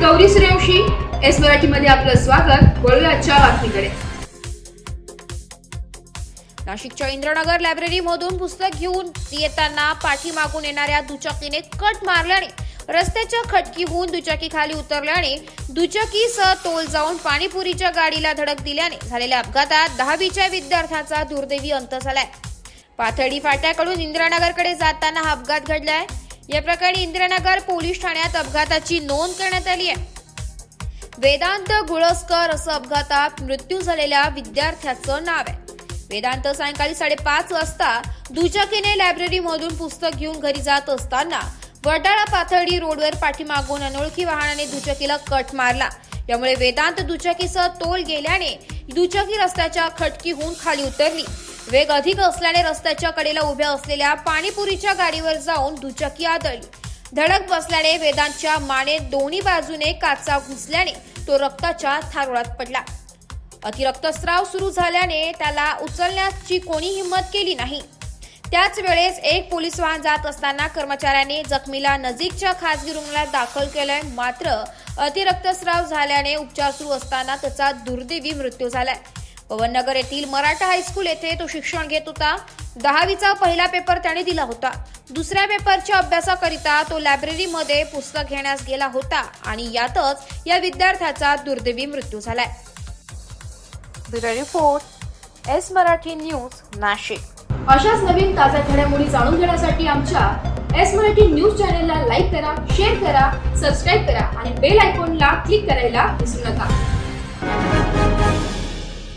Gauri Suryavanshi, S मराठीमध्ये आपलं स्वागत. वळूया आजच्या बातमीकडे. नाशिकच्या इंद्रनगर लायब्ररीमधून पुस्तक घेऊन येताना पाठीमागून येणाऱ्या दुचाकीने कट मारल्याने रस्त्याच्या खटकीहून दुचाकी खाली उतरल्याने दुचाकीसह तोल जाऊन पाणीपुरीच्या गाडीला धडक दिल्याने झालेल्या अपघातात 10वीच्या विद्यार्थ्याचा दुर्दैवी अंत झालाय. पाथर्डी फाट्याकडून इंद्रनगरकडे जाताना हा अपघात घडलाय. या प्रकरणी इंद्रनगर पोलीस ठाण्यात अपघाताची नोंद करण्यात आली आहे. वेदांत गुळस्कर असं अपघातात मृत्यू झालेल्या विद्यार्थ्याचं नाव आहे. वेदांत सायंकाळी 5:30 वाजता दुचाकीने लायब्ररीमधून पुस्तक घेऊन घरी जात असताना वडाळा पाथर्डी रोडवर पाठीमागून अनोळखी वाहनाने दुचाकीला कट मारला. यामुळे वेदांत दुचाकीसह तोल गेल्याने दुचाकी रस्त्याच्या खटकीहून खाली उतरली. वेग अधिक असल्याने रस्त्याच्या कडेला उभ्या असलेल्या पाणीपुरीच्या गाडीवर जाऊन दुचाकी आदळली. धडक बसल्याने वेदांतच्या मानेत दोन्ही बाजूने काचा घुसल्याने तो रक्ताच्या थारोळात पडला. अतिरक्तस्राव सुरू झाल्याने त्याला उचलण्याची कोणी हिंमत केली नाही. त्याच वेळेस एक पोलीस वाहन जात असताना कर्मचाऱ्याने जखमीला नजीकच्या खासगी रुग्णालयात दाखल केलंय. मात्र अतिरक्तस्राव झाल्याने उपचार सुरू असताना त्याचा दुर्दैवी मृत्यू झालाय. पवननगर येथील मराठा हायस्कूल येथे तो शिक्षण घेत होता. 10वीचा पहिला पेपर त्याने दिला होता. दुसऱ्या पेपरच्या अभ्यासाकरिता तो लायब्ररीमध्ये पुस्तक घेण्यास गेला होता आणि यातच या विद्यार्थ्याचा दुर्दैवी मृत्यू झालाय. Bureau report, S Marathi news, Nashik. अशाच नवीन ताज्या घडामोडी जाणून घेण्यासाठी आमच्या एस मराठी न्यूज चॅनलला लाईक करा, शेअर करा, सबस्क्राईब करा आणि बेल आयकॉनला क्लिक करायला विसरू नका.